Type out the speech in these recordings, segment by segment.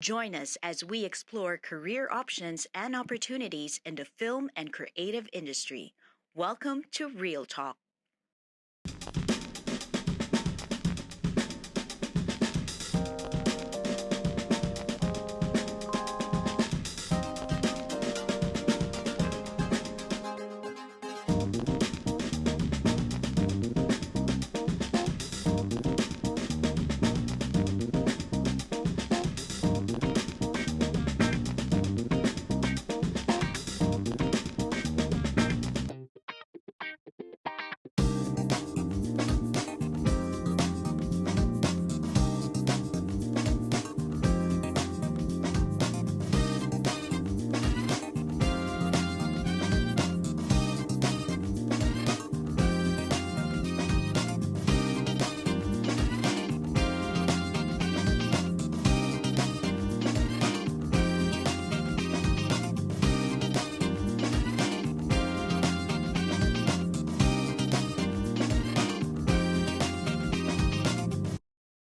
Join us as we explore career options and opportunities in the film and creative industry. Welcome to Real Talk.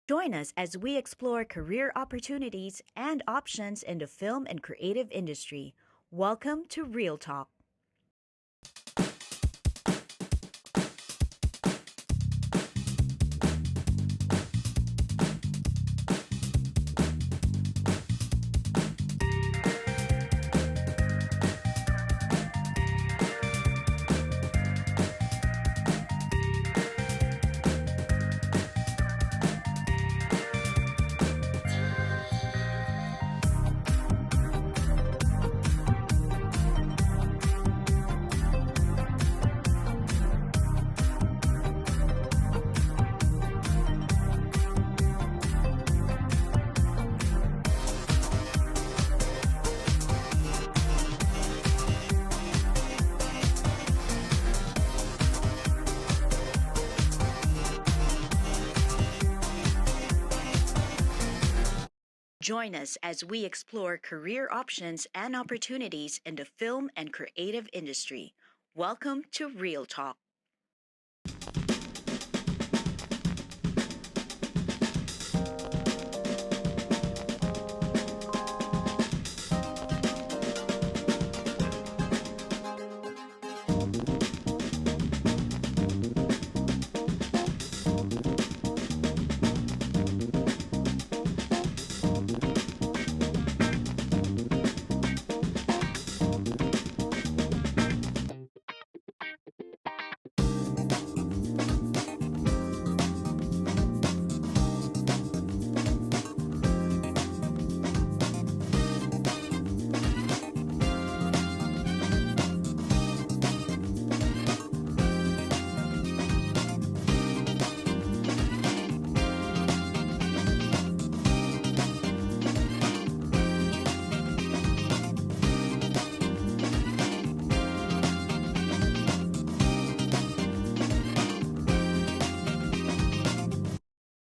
Join us as we explore career opportunities and options in the film and creative industry. Welcome to Real Talk. Join us as we explore career options and opportunities in the film and creative industry. Welcome to Real Talk.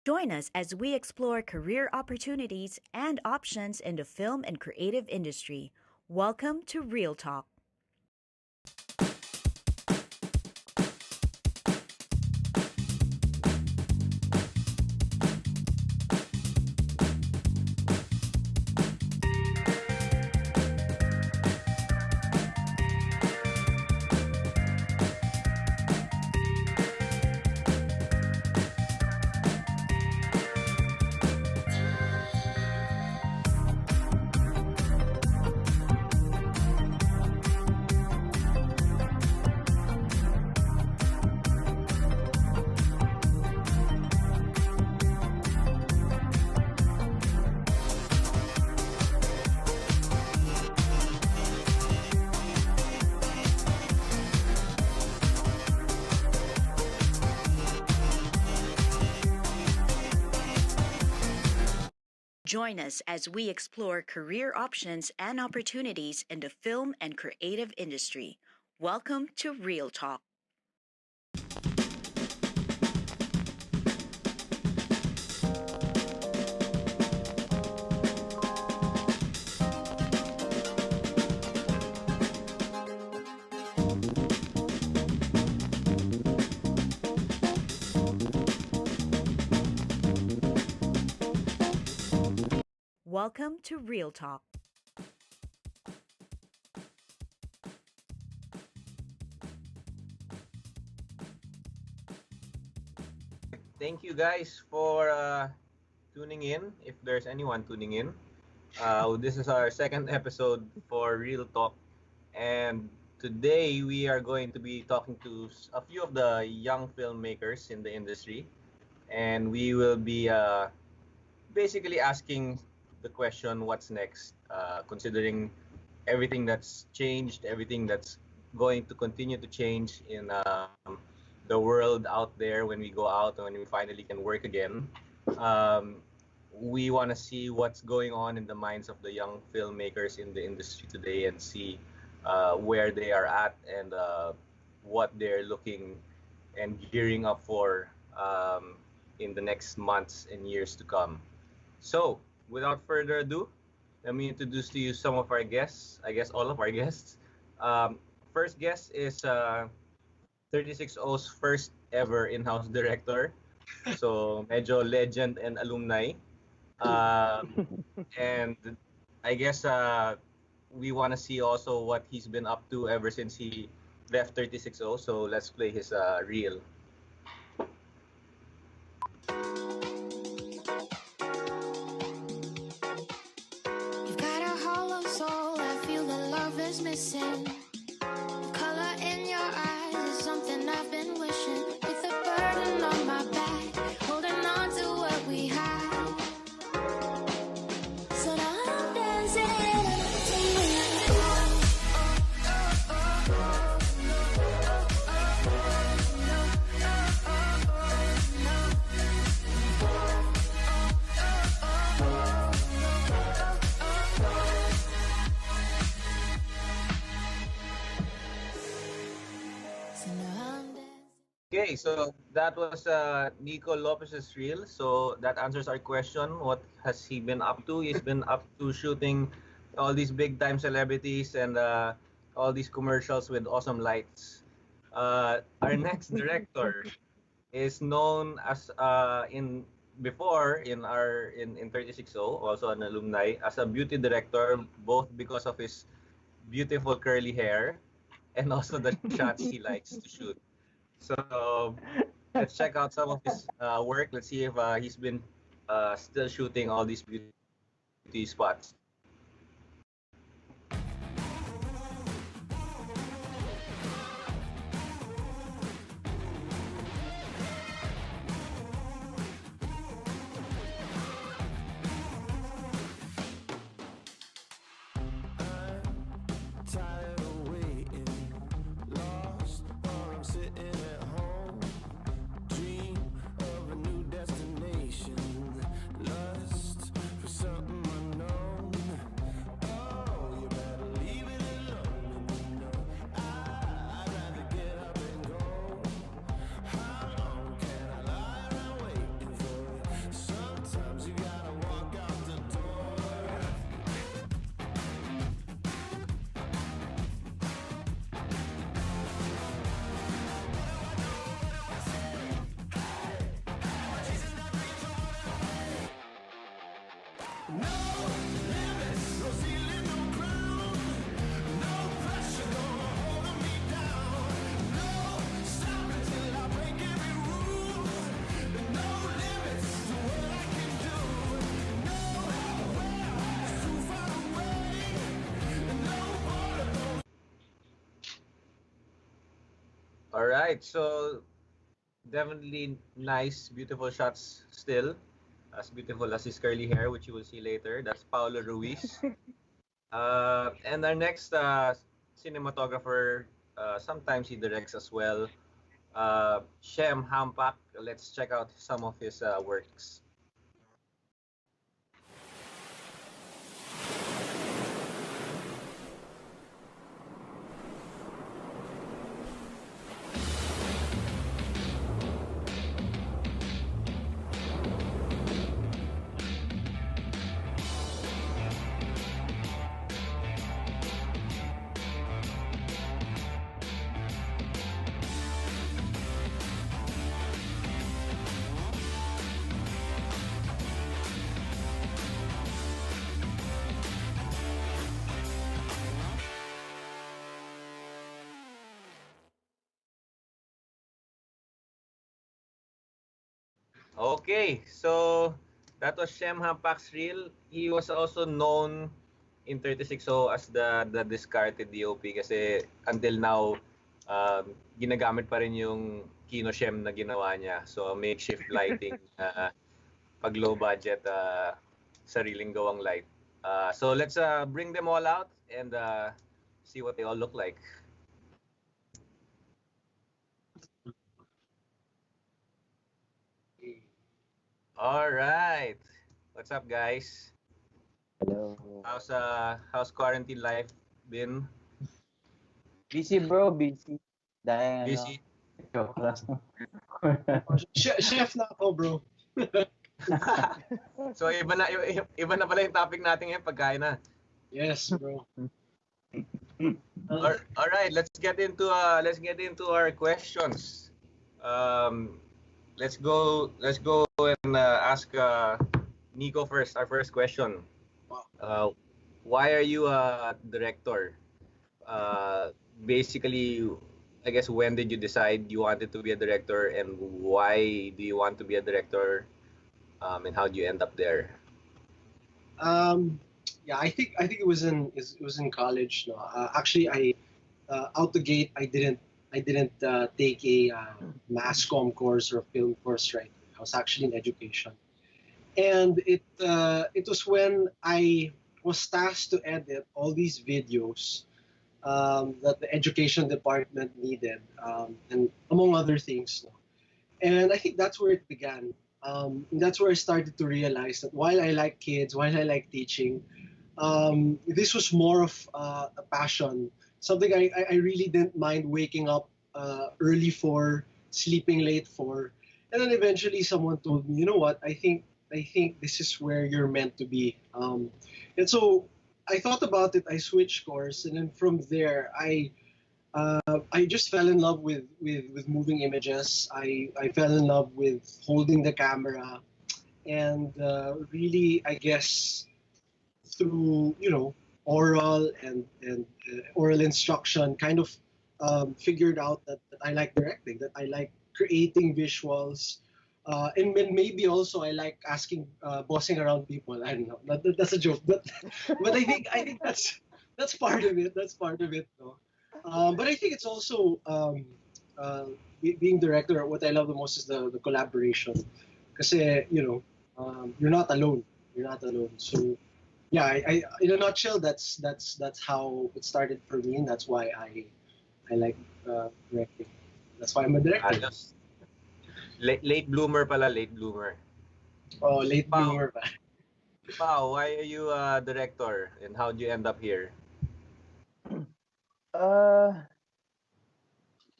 Join us as we explore career opportunities and options in the film and creative industry. Welcome to Real Talk. Join us as we explore career options and opportunities in the film and creative industry. Welcome to Real Talk. Welcome to Real Talk. Thank you guys for tuning in. If there's anyone tuning in, this is our second episode for Real Talk, and today we are going to be talking to a few of the young filmmakers in the industry, and we will be basically asking the question, what's next? Considering everything that's changed, everything that's going to continue to change in the world out there when we go out and when we finally can work again. Um, we want to see what's going on in the minds of the young filmmakers in the industry today and see where they are at and what they're looking and gearing up for in the next months and years to come. So, without further ado, let me introduce to you some of our guests. I guess all of our guests. Um, First guest is 36O's first ever in-house director. So, medyo legend and alumni. Um, and I guess we want to see also what he's been up to ever since he left 36O. So, let's play his reel. You've got a hollow soul, I feel the love is missing. The color in your eyes is something I've been wishing. With a burden on my back, holding on to what we had. So now I'm dancing to you. So now I'm dancing. Okay, so that was Nico Lopez's reel. So that answers our question. What has he been up to? He's been up to shooting all these big time celebrities and all these commercials with awesome lights. Our next director is known as in before in 36O, also an alumni, as a beauty director, both because of his beautiful curly hair and also the shots he likes to shoot. So let's check out some of his work. Let's see if he's been still shooting all these beauty spots. Tired of waiting, lost or I'm sitting at home. Dream of a new destination, lust for something unknown. Oh, you better leave it alone. And you know I'd rather get up and go. How long can I lie around waiting for it? Sometimes you gotta walk out the door. No limits, no ceiling, no ground. No pressure gonna hold me down. No stopping till I break every rule. No limits to what I can do. Nowhere is too far away. No border. All right, so definitely nice, beautiful shots still, as beautiful as his curly hair, which you will see later. That's Paulo Ruiz. And our next cinematographer, sometimes he directs as well. Shem Hampak. Let's check out some of his works. Okay, so that was Shem Hampak's reel. He was also known in 36O as the discarded DOP kasi until now ginagamit pa rin yung Kino Shem na ginawa niya. So makeshift lighting pag low budget sariling gawang light. So let's bring them all out and see what they all look like. All right. What's up, guys? Hello. How's quarantine life been? Busy bro, busy. Dahil Busy? joke lang. Chef na ako, bro. So iba na pala yung topic natin ngayon pagkain na. Yes, bro. All right, let's get into our questions. Let's go and ask Nico first. Our first question. Why are you a director? Basically, I guess when did you decide you wanted to be a director, and why do you want to be a director? And how do you end up there? Yeah, I think it was in college. No, actually, I out the gate, I didn't take a mass comm course or film course. Right, I was actually in education, and it was when I was tasked to edit all these videos that the education department needed, and among other things. No? And I think that's where it began. And that's where I started to realize that while I like kids, while I like teaching, this was more of a passion, something I really didn't mind waking up early for, sleeping late for. And then eventually someone told me, you know what, I think this is where you're meant to be. And so I thought about it, I switched course, and then from there, I just fell in love with moving images. I fell in love with holding the camera, and really, I guess through oral and oral instruction, kind of figured out that I like directing, that I like creating visuals, and then maybe also I like bossing around people. I don't know. That's a joke, but I think that's part of it. That's part of it, though. But I think it's also being director. What I love the most is the collaboration, because you're not alone. You're not alone. So yeah, I in a nutshell, that's how it started for me, and that's why I like directing. That's why I'm a director. Just late bloomer pala, late bloomer. Oh, late Pao. bloomer pa. Pao, why are you a director, and how do you end up here?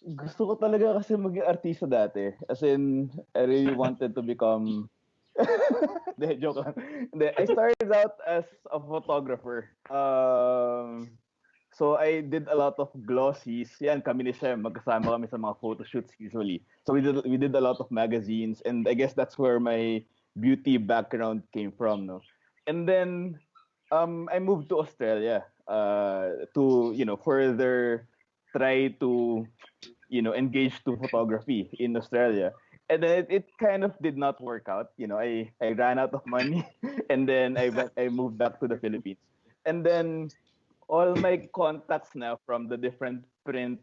Gusto ko talaga kasi maging artista dati. As in, I really wanted to become... De, joke lang. De, I started out as a photographer. So I did a lot of glossies. Yan, kami ni Shem, magkasama kami sa mga photo shoots usually. So we did a lot of magazines, and I guess that's where my beauty background came from, no? And then I moved to Australia to, further try to engage to photography in Australia. And then it kind of did not work out. I ran out of money, and then I moved back to the Philippines. And then all my contacts now from the different print,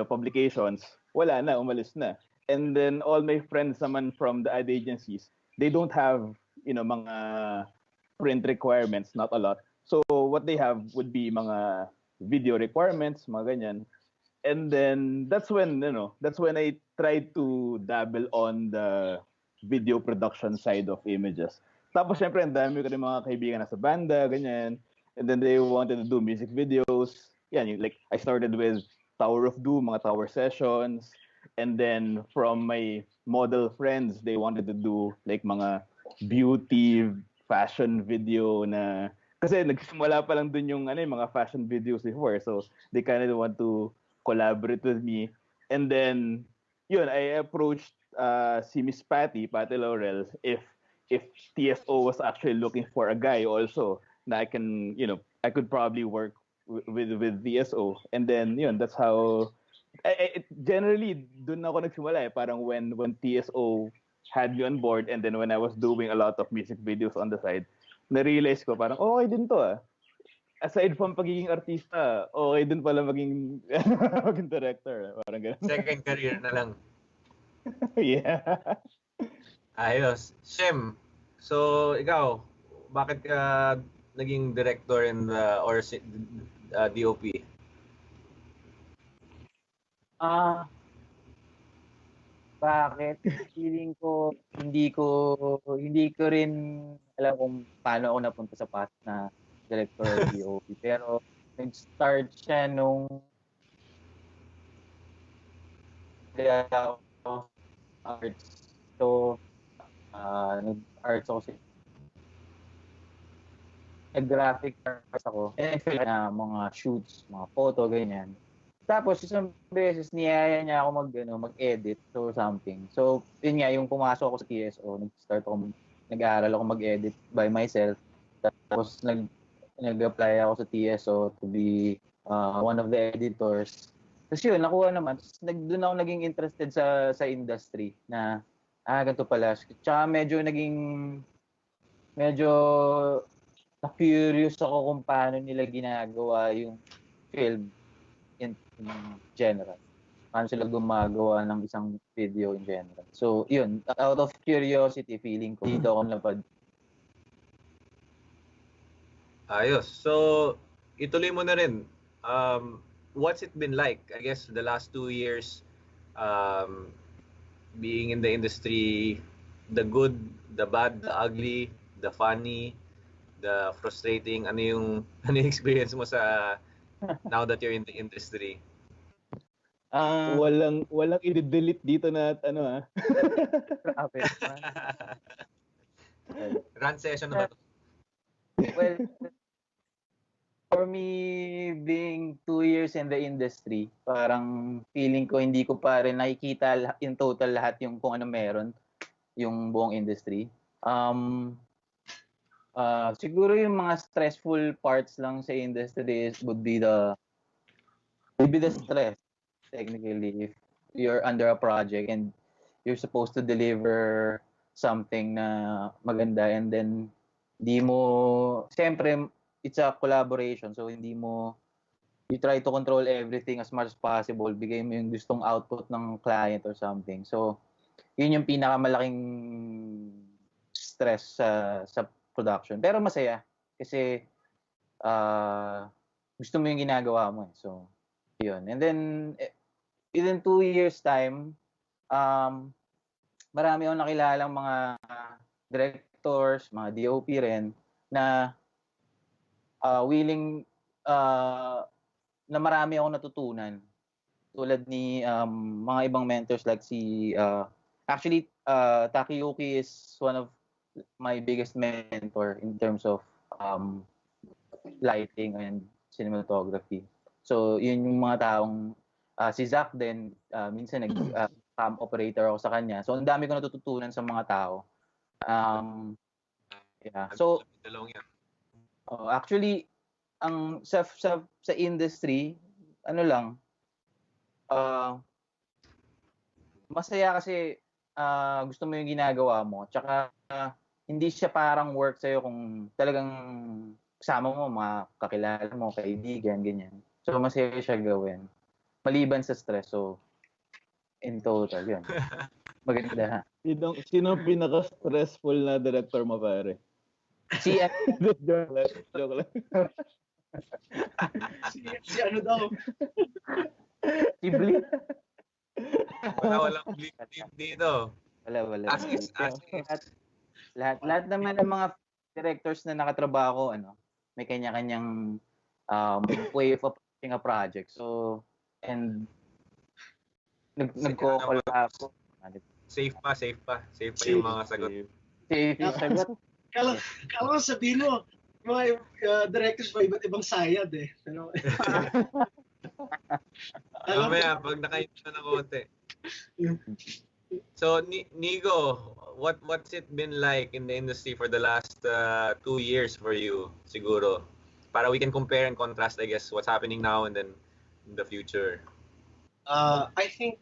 publications, wala na, umalis na. And then all my friends naman from the ad agencies, they don't have, mga print requirements, not a lot. So what they have would be mga video requirements, mga ganyan. And then that's when I tried to dabble on the video production side of images. Tapos syempre, ang dami ko rin mga kaibigan na sa banda, ganyan. And then they wanted to do music videos. Yeah, like I started with Tower of Doom, mga tower sessions. And then from my model friends, they wanted to do like mga beauty fashion video na kasi nagsimula pa lang dun yung mga fashion videos before. So they kind of want to collaborate with me. And then yun, I approached si Miss Patty Laurel, if TSO was actually looking for a guy also na I could probably work with TSO. And then yun, that's how generally dun ako nagsimula parang when TSO had me on board, and then when I was doing a lot of music videos on the side, na-realize ko parang okay din to ah. Aside from pagiging artista, okay din pala maging maging director. Parang ganun. Second career na lang. Yeah. Ayos. Shem, so ikaw, bakit ka naging director or DOP? Bakit? Feeling ko hindi ko rin alam kung paano ako napunta sa path na director or DOP. Pero nag-start siya nung kaya ako arts. So, nag-arts ako nag-graphic arts ako. And na mga shoots, mga photo, ganyan. Tapos isang beses niyaya niya ako mag-edit or something. So, yun nga, yung pumasok ako sa TSO, nag-aaral ako mag-edit by myself. Tapos nag-apply ako sa TSO to be one of the editors. Tapos yun, nakuha naman. Doon ako naging interested sa industry na, ganito pala. Tsaka medyo na-curious ako kung paano nila ginagawa yung film in general. Paano sila gumagawa ng isang video in general. So, yun. Out of curiosity, feeling ko, dito ako napad. Ayos. So, ituloy mo na rin. What's it been like? I guess the last 2 years being in the industry, the good, the bad, the ugly, the funny, the frustrating. Ano yung experience mo sa now that you're in the industry? Walang i-delete dito na ano Run session na ba to? Well, for me, being 2 years in the industry, parang feeling ko hindi ko pa rin nakikita in total lahat yung kung ano meron, yung buong industry. Siguro yung mga stressful parts lang sa industry would be the stress, technically, if you're under a project and you're supposed to deliver something na maganda, and then siyempre, it's a collaboration, so you try to control everything as much as possible, bigay mo yung gustong output ng client or something. So, yun yung pinakamalaking stress sa production. Pero masaya, kasi gusto mo yung ginagawa mo. So, yun. And then, within 2 years time, marami akong nakilalang mga directors, mga DOP rin, na willing, na marami akong natutunan. Tulad ni mga ibang mentors like actually, Takiyuki is one of my biggest mentor in terms of lighting and cinematography. So, yun yung mga taong, si Zach din, minsan cam operator ako sa kanya. So, ang dami ko natututunan sa mga tao. Yeah. So, actually, ang sa industry, ano lang, masaya kasi gusto mo yung ginagawa mo. Tsaka, hindi siya parang work sa'yo kung talagang kasama mo, mga kakilala mo, kaibigan, ganyan. So, masaya siya gawin. Maliban sa stress. So, in total, yun. Maganda. Sino pinaka-stressful na director mo, pare? Joke lang. Si ano daw? Si Bleep. Walang Bleep dito. Wala. Ask is. Lahat naman ng mga directors na nakatrabaho, may kanya-kanyang way of approaching a project. So, and nagko-collab. Safe pa yung mga sagot. Safe yung sagot. Kala ko sabihin mo, mga directors ba iba't ibang sayad eh. Mamaya, pag nakaintro na konti. So, Nigo, what's it been like in the industry for the last 2 years for you, siguro? Para we can compare and contrast, I guess, what's happening now and then in the future. I think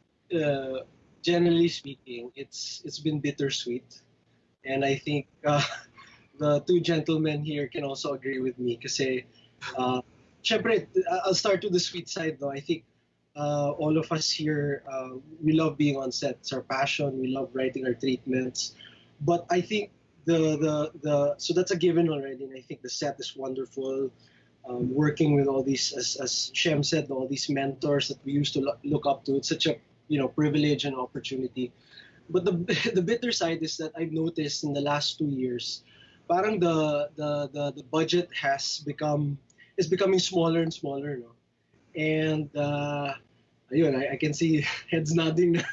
generally speaking, it's been bittersweet, and I think the two gentlemen here can also agree with me. Kasi, syempre, I'll start with the sweet side though. I think all of us here, we love being on set. It's our passion. We love writing our treatments. But I think so that's a given already. And I think the set is wonderful. Working with all these, as Shem said, all these mentors that we used to look up to. It's such a privilege and opportunity. But the the bitter side is that I've noticed in the last 2 years, parang the budget is becoming smaller and smaller, no? And ayun, I can see heads nodding na.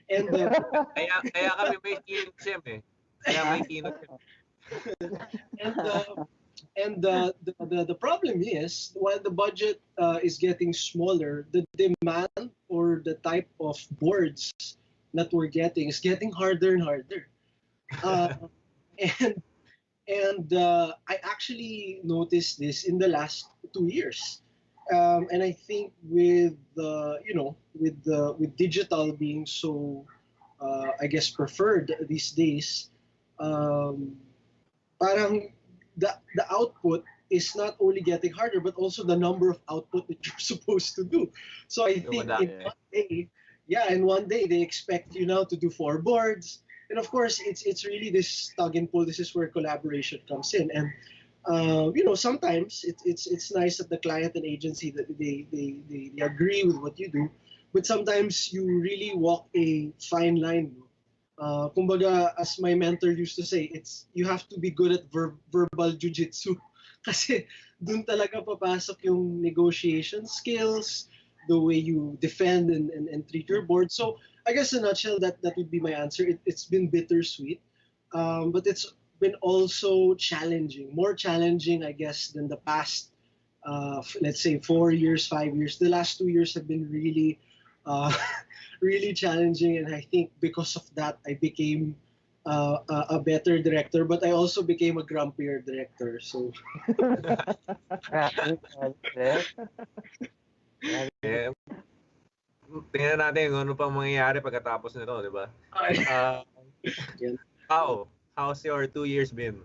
And Kaya kami may kinot Shem eh. Kaya may kinot. and the problem is, while the budget is getting smaller, the demand or the type of boards that we're getting is getting harder and harder. Uh, and I actually noticed this in the last 2 years. And I think with with digital being so, I guess, preferred these days, um, parang the output is not only getting harder, but also the number of output that you're supposed to do. So I think in Dumadami. one day, yeah, in one day they expect you now to do 4 boards, and of course it's really this tug and pull. This is where collaboration comes in, and sometimes it's nice that the client and agency that they agree with what you do, but sometimes you really walk a fine line. No? Kumbaga, as my mentor used to say, it's you have to be good at verbal jujitsu. Kasi dun talaga papasok yung negotiation skills, the way you defend and treat your board. So I guess in a nutshell, that would be my answer. It's been bittersweet, but it's been also challenging, more challenging, I guess, than the past, let's say 4 years, 5 years. The last 2 years have been really, uh, really challenging, and I think because of that, I became a better director, but I also became a grumpier director. So Grabe, grabe. Grabe. Eh, tingnan natin kung ano pang mangyayari pagkatapos nito, di ba? Uh, yan. how's your 2 years been?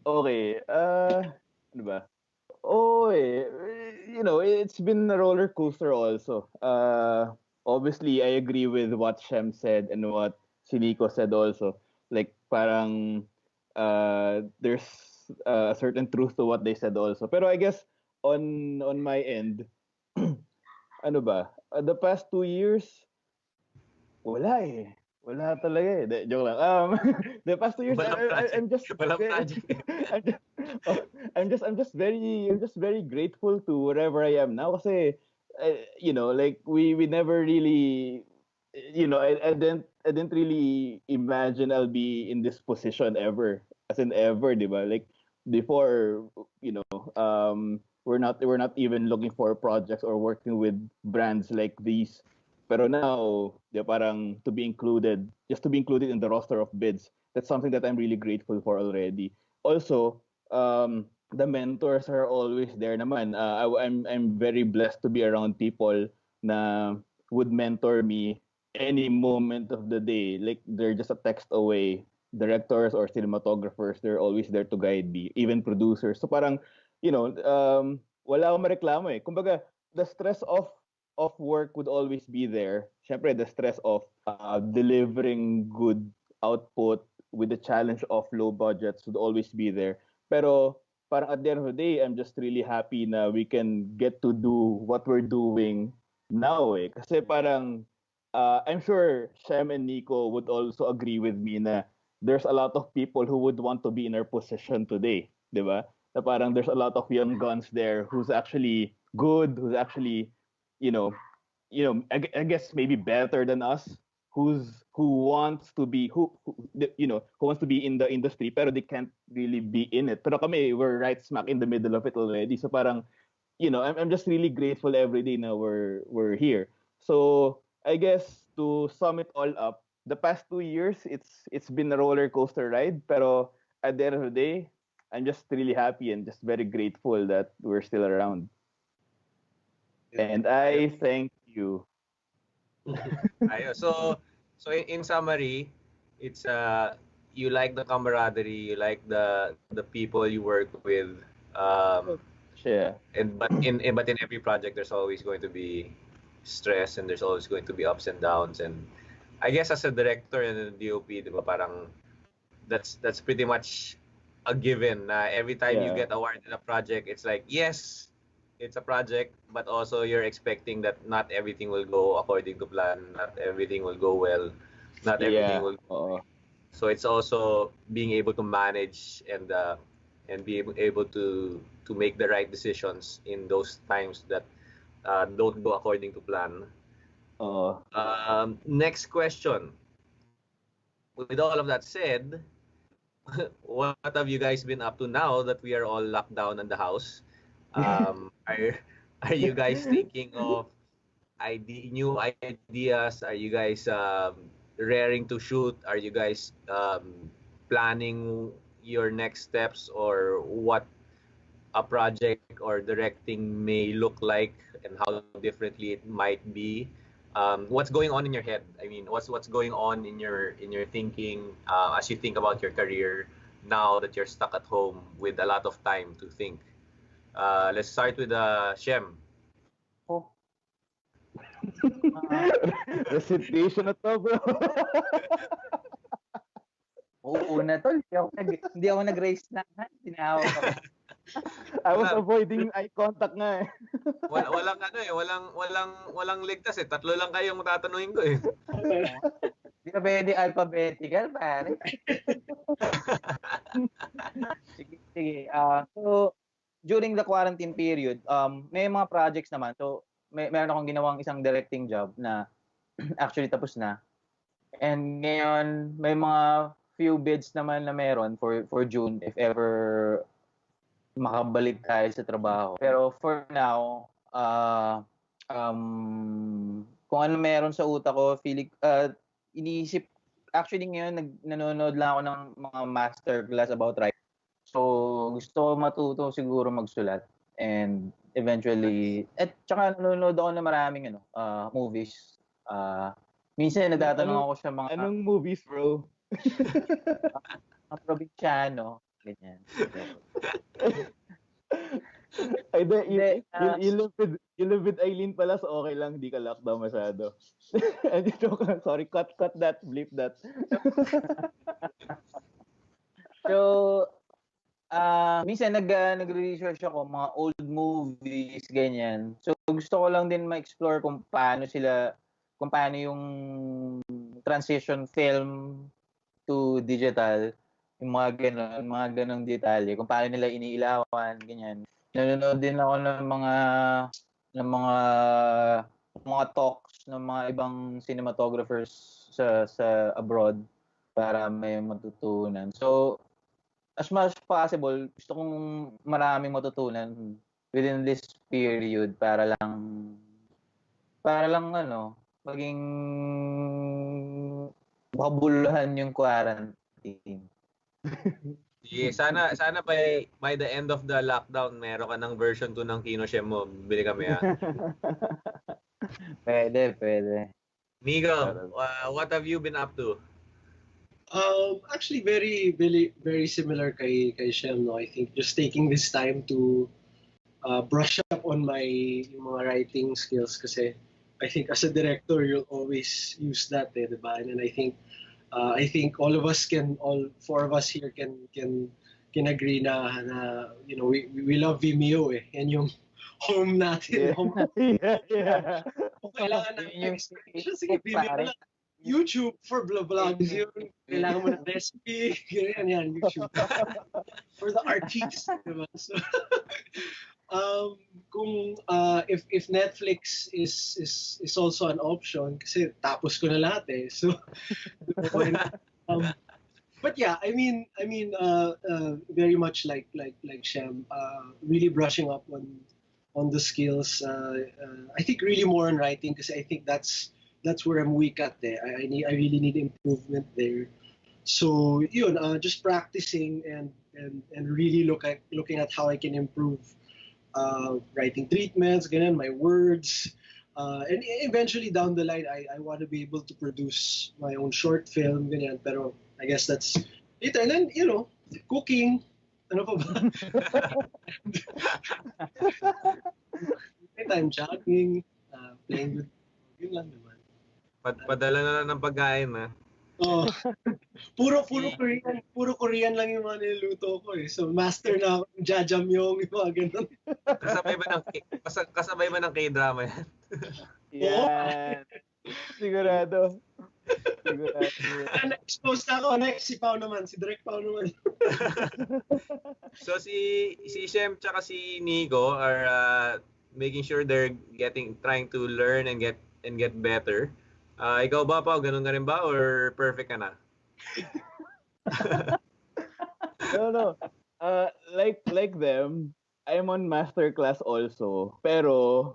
Okay, ano ba? Oh, it's been a roller coaster also. Obviously, I agree with what Shem said and what Siniko said also. Like, parang, there's a certain truth to what they said also. Pero I guess, on my end, ano ba? The past 2 years, wala eh. Wala talaga eh. Joke lang. The past 2 years, Walang project. I'm just Walang very, project. I'm just, oh, I'm just very grateful to wherever I am now. Kasi, like we never really, I didn't really imagine I'll be in this position ever, as in ever, di ba? Like before, we're not even looking for projects or working with brands like these. Pero now, parang just to be included in the roster of bids, that's something that I'm really grateful for already. Also, the mentors are always there naman. I'm very blessed to be around people na would mentor me any moment of the day. Like they're just a text away. Directors or cinematographers, they're always there to guide me. Even producers. So parang, wala akong mareklamo eh. Kumbaga, the stress of work would always be there. Syempre, the stress of delivering good output with the challenge of low budgets would always be there. Pero parang at the end of the day, I'm just really happy na we can get to do what we're doing now eh. Kasi parang, I'm sure Shem and Nico would also agree with me na there's a lot of people who would want to be in our position today. Di ba? Na parang there's a lot of young guns there who's actually good, who's actually you know, I guess maybe better than us, who wants to be who wants to be in the industry, pero they can't really be in it. Pero kami, we're right smack in the middle of it already. So parang, I'm just really grateful every day now we're here. So I guess to sum it all up, the past 2 years, it's been a roller coaster ride. Pero at the end of the day, I'm just really happy and just very grateful that we're still around. And I thank you. Ayos. So in summary, it's you like the camaraderie, you like the people you work with, Yeah. but in every project there's always going to be stress and there's always going to be ups and downs. And I guess as a director and a DOP, di ba, parang that's pretty much a given. Na every time you Yeah. get awarded a project, it's like, yes, it's a project, but also you're expecting that not everything will go according to plan, not everything will go well, not everything Yeah. will. Oo. So it's also being able to manage and be able to make the right decisions in those times that don't go according to plan. Oo. Next question. With all of that said, what have you guys been up to now that we are all locked down in the house? Are you guys thinking of new ideas? Are you guys raring to shoot? Are you guys planning your next steps or what a project or directing may look like and how differently it might be? What's going on in your head? I mean, what's going on in your thinking as you think about your career now that you're stuck at home with a lot of time to think? Let's start with Shem. Oh, ah, Recitation na to, bro. una tol, hindi ako nag-raise ng hand, tinawag ako. I was Wala, avoiding eye contact nga eh. walang ano eh, walang ligtas eh. Tatlo lang kayong tatanungin ko eh. Hindi ka pwede alphabetical, pare. Sige. So, during the quarantine period, may mga projects naman. So, meron akong ginawang isang directing job na actually tapos na. And ngayon, may mga few bids naman na meron for June if ever makabalik tayo sa trabaho. Pero for now, kung ano meron sa utak ko, iniisip, actually ngayon, nanonood lang ako ng mga master class about writing. So, gusto ko matuto siguro magsulat. And eventually, at saka nanonood ako ng maraming movies. Minsan nagtatanong ako sa mga Anong movies, bro? probinsyano, ganyan. Ay, Hindi, you live with Eileen pala, so okay lang, hindi ka lockdown masyado. Sorry, cut that, bleep that. So, minsan nagre-research ako mga old movies, ganyan. So, gusto ko lang din ma-explore kung paano yung transition film to digital, yung mga ganong detalye, kung paano nila iniilawan, ganyan. Nanonood din ako ng mga talks ng mga ibang cinematographers sa abroad para may matutunan. So, as much as possible, gusto kong maraming matutunan within this period para lang maging makabuluhan yung quarantine. Sige, sana by the end of the lockdown, meron ka ng version 2 ng Kino Shem mo. Bili kami ha. Pwede. Migo, what have you been up to? Actually, very similar kay Shem. No, I think just taking this time to brush up on yung mga writing skills kasi I think as a director you'll always use that, diba? And I think all four of us here can agree na we love Vimeo eh. Yan yung home natin. Yeah. Yeah. Kung kailangan natin Yung sige, Vimeo na lang. YouTube for vlogs yun. Kailangan mo ng recipe. Ganyan, YouTube. For the artists. Diba? So, if Netflix is also an option, kasi tapos ko na lahat eh. So, but yeah, I mean, very much like Shem, really brushing up on the skills. I think really more on writing because I think that's where I'm weak at there. I really need improvement there. So yun, just practicing and really looking at how I can improve writing treatments, ganun, my words, And eventually down the line, I want to be able to produce my own short film, ganyan. Pero I guess that's it. And then, cooking, ano pa ba? I'm jogging, playing with, yun lang naman. Padala na lang ng pagkain, ha? Oh, puro Korean lang yung mga niluluto ko eh. So master na ako ng jajamyong, yung mga ganun. Kasabay ba ng K-drama yan? Yan. Sigurado. Na-expose na ako. Next, si Pao naman. Si Direk Pao naman. So si Shem tsaka si Nico are making sure they're trying to learn and get better. Ikaw ba, Pao, ganun ka rin ba or perfect ka na? No. Like them, I'm on master class also. Pero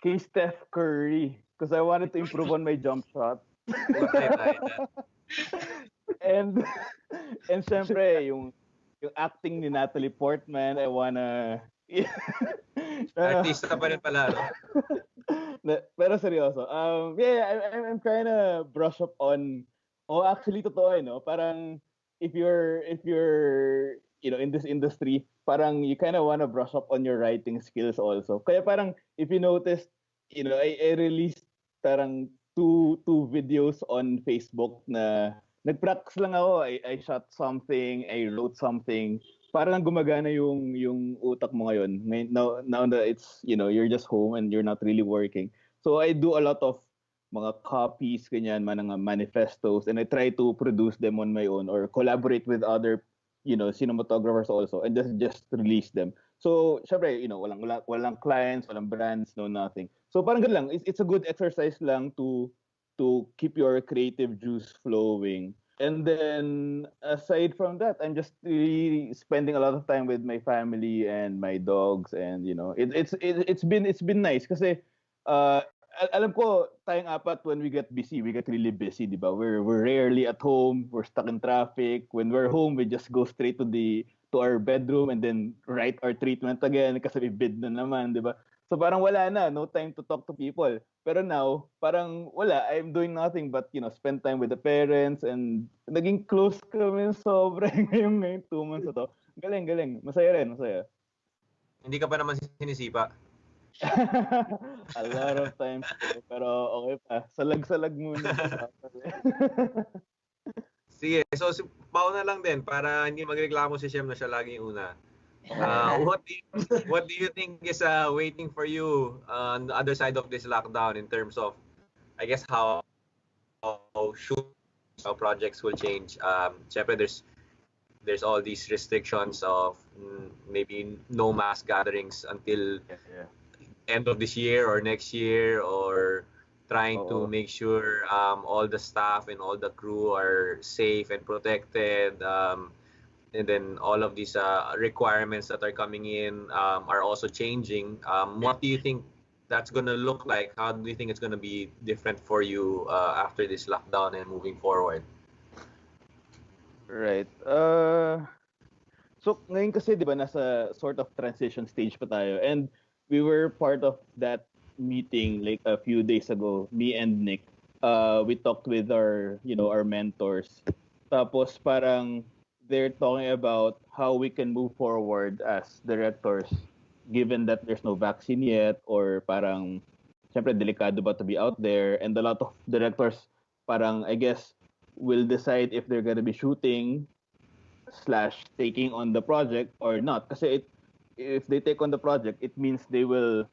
kay Steph Curry, because I wanted to improve on my jump shot. and syempre yung acting ni Natalie Portman, I wanna Artista pa rin pala, no? Pero seryoso. I'm trying to brush up on actually totoo no? Parang if you're in this industry, parang you kind of want to brush up on your writing skills also. Kaya parang if you notice, I released parang two videos on Facebook na nag-practice lang ako. I shot something, I wrote something. Parang gumagana yung utak mo ngayon. Now that it's, you're just home and you're not really working. So I do a lot of mga copies, ganyan, mga manifestos, and I try to produce them on my own or collaborate with other, cinematographers also and just release them. So, syempre, walang clients, walang brands, no nothing. So parang ganun lang. It's a good exercise lang to keep your creative juice flowing. And then aside from that, I'm just really spending a lot of time with my family and my dogs, and it's been nice kasi alam ko tayong apat, when we get really busy, di ba? We're rarely at home, we're stuck in traffic. When we're home, we just go straight to our bedroom and then write our treatment again kasi may bid na naman, di ba? So parang wala na, no time to talk to people. Pero now, parang wala, I'm doing nothing but, spend time with the parents, and naging close kami sobra ngayong 2 months na to. Galing. Masaya rin. Hindi ka pa naman sinisipa. A lot of times. Pero okay pa. Salag-salag muna. Sige, so si Pao na lang din para hindi magreklamo si Shem na siya lagi yung una. What do you think is waiting for you on the other side of this lockdown in terms of, I guess, how projects will change? Syempre, there's all these restrictions of maybe no mass gatherings until end of this year or next year, or trying to make sure all the staff and all the crew are safe and protected. And then all of these requirements that are coming in are also changing. What do you think that's going to look like? How do you think it's going to be different for you after this lockdown and moving forward? Right. So ngayon kasi 'di ba nasa sort of transition stage pa tayo, and we were part of that meeting like a few days ago, me and Nick. We talked with our mentors. Tapos parang they're talking about how we can move forward as directors given that there's no vaccine yet, or parang syempre delikado ba to be out there, and a lot of directors parang I guess will decide if they're gonna be shooting / taking on the project or not, kasi if they take on the project, it means they will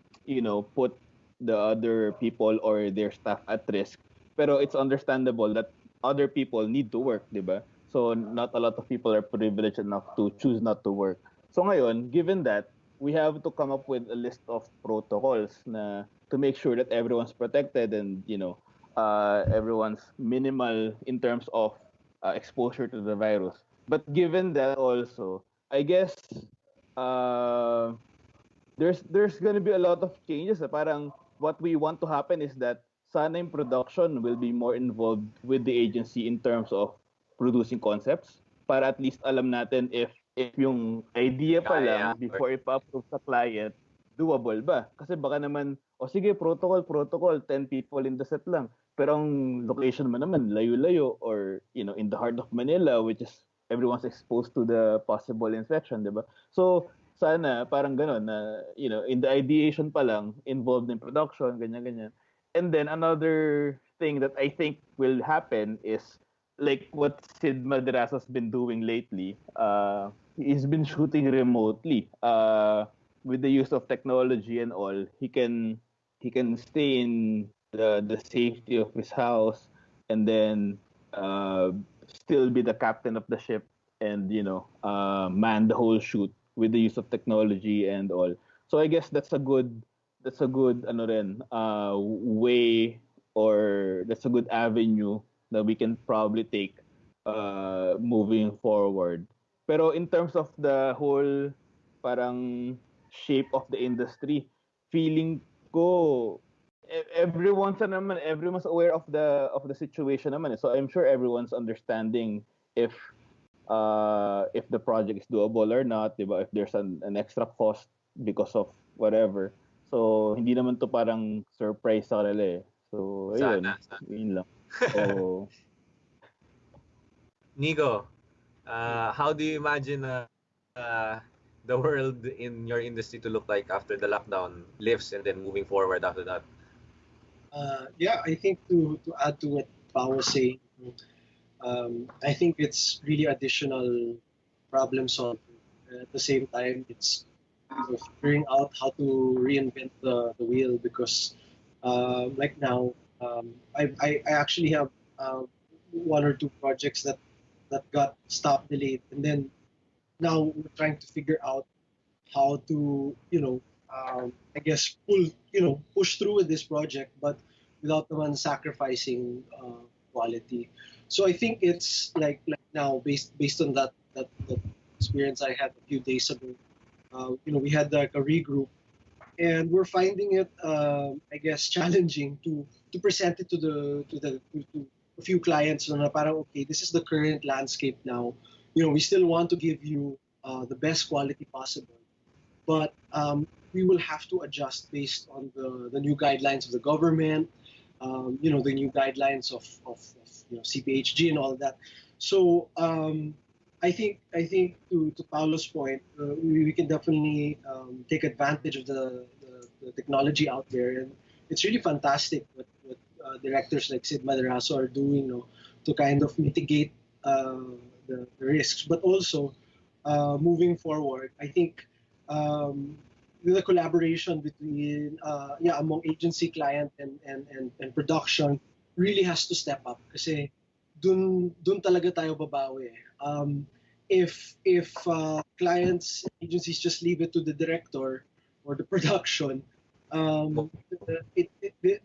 put the other people or their staff at risk. Pero it's understandable that other people need to work, di ba? So not a lot of people are privileged enough to choose not to work. So ngayon, given that, we have to come up with a list of protocols na to make sure that everyone's protected and everyone's minimal in terms of exposure to the virus. But given that also, I guess there's gonna be a lot of changes. Parang what we want to happen is that sana yung production will be more involved with the agency in terms of producing concepts, para at least alam natin if yung idea pa lang before ipa-approve sa client doable ba? Kasi baka naman, o sige, protocol, 10 people in the set lang. Pero ang location mo naman, layo-layo, or, in the heart of Manila, which is everyone's exposed to the possible infection, di ba? So, sana, parang gano'n, na, in the ideation pa lang, involved in production, ganyan-ganyan. And then, another thing that I think will happen is, like what Sid Madrasa's been doing lately, he's been shooting remotely. With the use of technology and all, he can stay in the safety of his house, and then still be the captain of the ship, and man the whole shoot with the use of technology and all. So I guess that's a good ano rin, way, or that's a good avenue that we can probably take moving forward. Pero in terms of the whole parang shape of the industry, feeling ko everyone's aware of the situation naman, eh. So I'm sure everyone's understanding if if the project is doable or not, 'di ba? If there's an extra cost because of whatever. So hindi naman to parang surprise sa kanila, eh. So ayun, Sana. yun lang. So Nico, how do you imagine the world in your industry to look like after the lockdown lifts and then moving forward after that? Yeah, I think to add to what Pao was saying, I think it's really additional problem solving. At the same time, it's figuring out how to reinvent the wheel because, like now, I actually have one or two projects that got stopped, delayed, and then now we're trying to figure out how to, I guess push through with this project, but without the one sacrificing quality. So I think it's like now based on that experience I had a few days ago. We had like a regroup, and we're finding it, I guess, challenging to present it to a few clients. Na parang okay, this is the current landscape now. We still want to give you the best quality possible, but we will have to adjust based on the new guidelines of the government, the new guidelines of CPHG and all of that. So I think to Paulo's point, we can definitely take advantage of the technology out there, and it's really fantastic what directors like Sid Madrazo are doing, to kind of mitigate the risks, but also moving forward. I think the collaboration between among agency, client, and production really has to step up kasi dun talaga tayo babawi. If clients, agencies just leave it to the director or the production, um,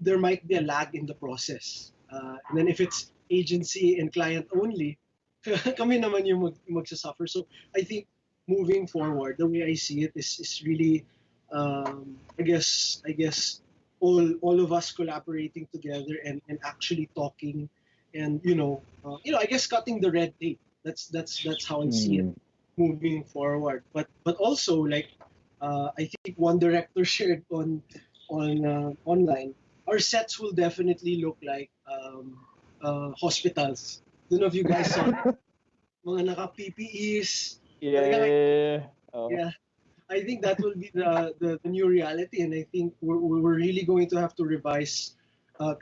there might be a lag in the process. And then if it's agency and client only, kami naman yung magsasuffer. So I think moving forward, the way I see it is really, I guess all of us collaborating together and actually talking, and I guess cutting the red tape. That's how I see it moving forward. But also, like, I think one director shared on online, our sets will definitely look like hospitals. Don't know if you guys saw mga naka-PPEs. Talagang, yeah. Oh. yeah, I think that will be the new reality, and I think we're really going to have to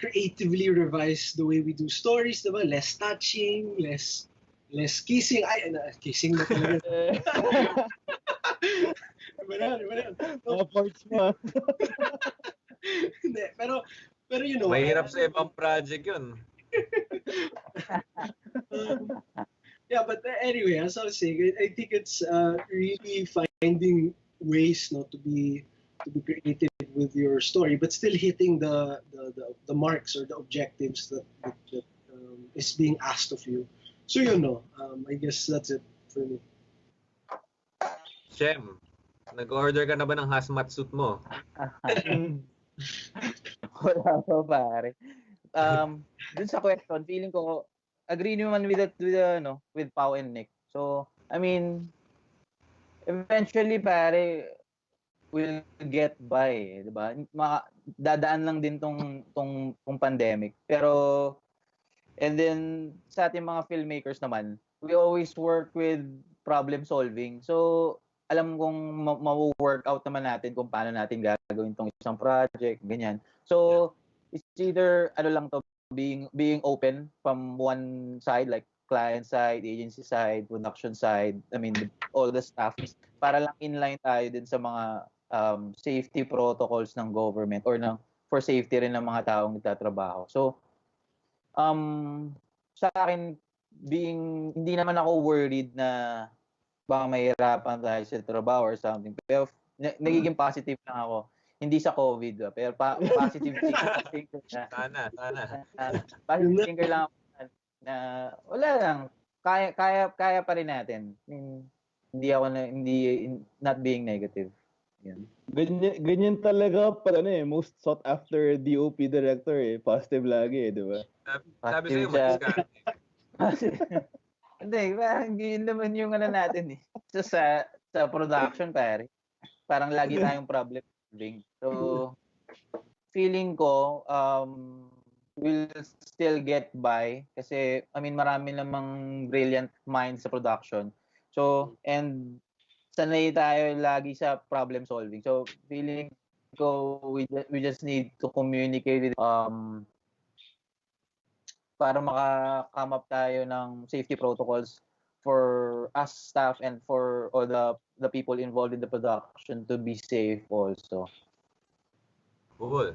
creatively revise the way we do stories, diba? Less touching, less kissing. Kissing na talaga. Iba na. Mga parts mo. Hindi, pero Mahirap sa ibang project yun. yeah, but anyway, as I was saying, I think it's really finding ways not to be creative with your story, but still hitting the marks or the objectives that is being asked of you. So I guess that's it for me. Shem, nag-order ka na ba ng hazmat suit mo? Wala pa, pare. Dun sa question, feeling ko, agree naman with Pao and Nick. So, I mean, eventually, pare, will get by, 'di ba? Dadaan lang din tong pandemic. Pero and then sa ating mga filmmakers naman, we always work with problem solving. So alam kong ma-work out naman natin kung paano natin gagawin tong isang project, ganyan. So it's either ano lang to, being open from one side, like client side, agency side, production side, I mean all the staff, para lang inline tayo din sa mga safety protocols ng government or for safety rin ng mga taong nagtatrabaho. So sa akin, hindi naman ako worried na baka mahirapan tayo sa trabaho or something. Pero nagiging positive lang ako. Hindi sa COVID, pero positive thinker na. Sana. Positive thinker lang ako na wala lang. Kaya pa rin natin. Hindi not being negative. Yan. Ganyan talaga pag most sought after DOP director positive lagi di ba? Sabi sa'yo, Positive mas Hindi, parang yun naman yung natin eh. So, sa production, parang lagi tayong problem solving. So, feeling ko, we'll still get by kasi, I mean, marami namang brilliant minds sa production. So, and sanay tayo lagi sa problem solving. So, feeling ko, we just need to communicate with para maka-come up tayo ng safety protocols for us staff and for all the people involved in the production to be safe also. Cool.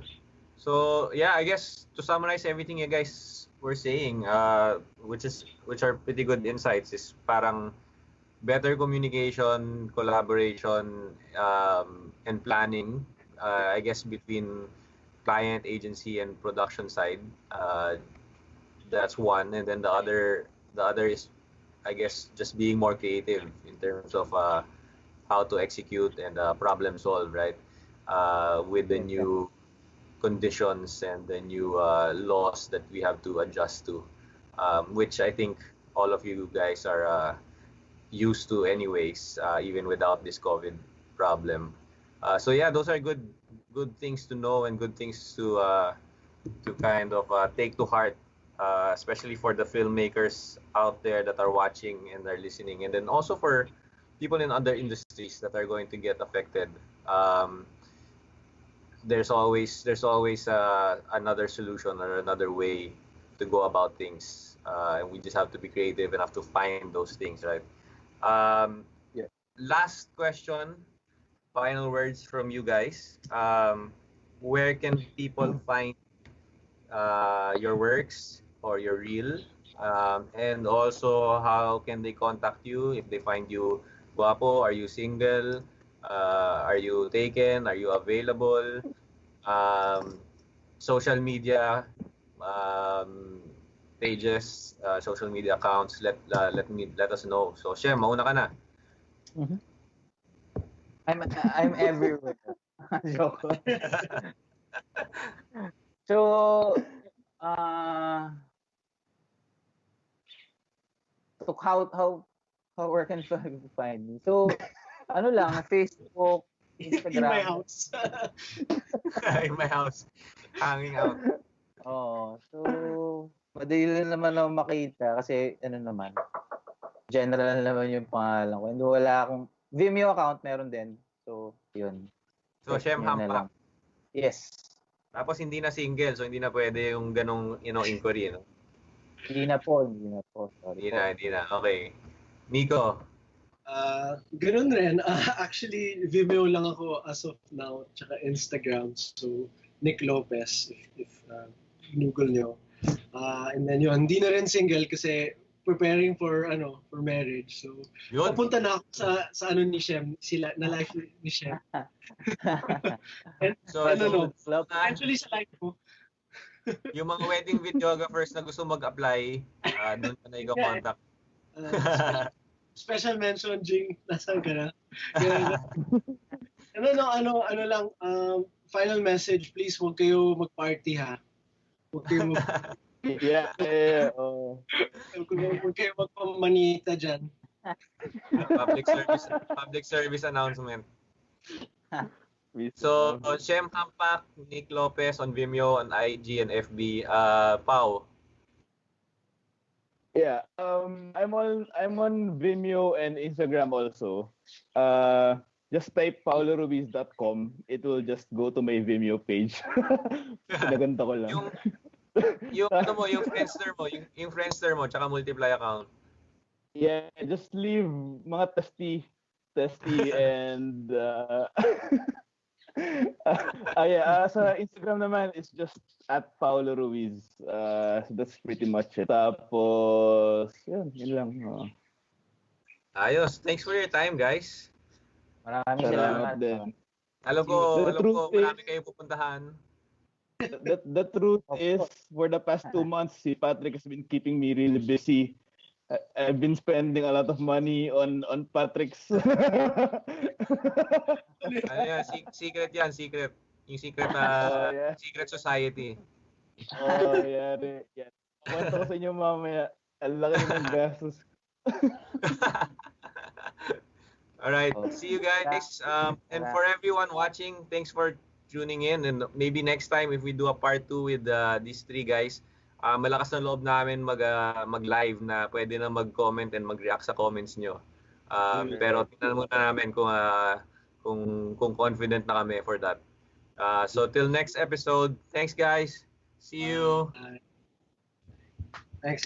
So yeah, I guess to summarize everything you guys were saying, which are pretty good insights, is parang better communication, collaboration, and planning. I guess between client, agency, and production side. That's one, and then the other is, I guess, just being more creative in terms of how to execute and problem solve, right? With the new conditions and the new laws that we have to adjust to, which I think all of you guys are used to anyways, even without this COVID problem. So yeah, those are good things to know and good things to kind of take to heart, especially for the filmmakers out there that are watching and are listening, and then also for people in other industries that are going to get affected. There's always another solution or another way to go about things, and we just have to be creative and have to find those things, right? Yeah. Last question, final words from you guys. Where can people find your works or your reel? And also, how can they contact you if they find you guapo? Are you single? Are you taken? Are you available? Social media pages, social media accounts. Let us know. So, Shem, mauna ka na. I'm everywhere. Joke. So, so how where can you find me? So, ano lang, Facebook, In my Instagram. house. In my house, hanging out. So madali lang naman ako makita kasi naman, general naman yung pangalan ko. And wala akong Vimeo account, meron din. So, yun. So, Shem Yun na lang. Hampak. Yes. Tapos hindi na single, so hindi na pwede yung ganong inquiry, no? Hindi na po. Sorry po. Hindi na. Okay. Nico. Ganun rin. Actually, Vimeo lang ako as of now, tsaka Instagram. So, Nick Lopez, if Google nyo. And then yun, hindi na rin single kasi preparing for marriage. So, Yun. papunta na ako sa ni Shem, na life ni Shem. And, So, actually sa life ko. yung mga wedding videographers na gusto mag-apply, doon ka na i-contact. Special mention, Jing, nasaan ka na? Ano lang, final message, please, huwag kayo mag-party, ha? Huwag kayo Yeah. huwag kayo magpamanita dyan. Public service announcement. So, Shem Hampak, Nick Lopez on Vimeo, on IG and FB. Pau. Yeah, I'm on Vimeo and Instagram also. Just type paoloruiz.com. It will just go to my Vimeo page. Pinaganda ko lang. yung ano mo, yung Friendster mo, yung Friendster mo, tsaka multiply account. Yeah, just leave mga testy and sa Instagram naman it's just at Paulo Ruiz. So that's pretty much it. Tapos yun lang. Ayos. Thanks for your time, guys. Maraming Salamat salamat. din. Alam ko marami kayong pupuntahan. The truth is, for the past 2 months, si Patrick has been keeping me really busy. I've been spending a lot of money on Patrick's. Ano yan? Secret yan, secret. Yung secret Yeah. secret society. Yeah. Kwento ko sa inyo mamaya. Ang laki ng gastos. Alright, see you guys. And for everyone watching, thanks for tuning in. And maybe next time if we do a part 2 with these 3 guys, malakas na loob namin mag-live na pwede na mag-comment and mag-react sa comments nyo. Pero tingnan muna namin kung confident na kami for that. So till next episode, thanks guys. See you. Thanks.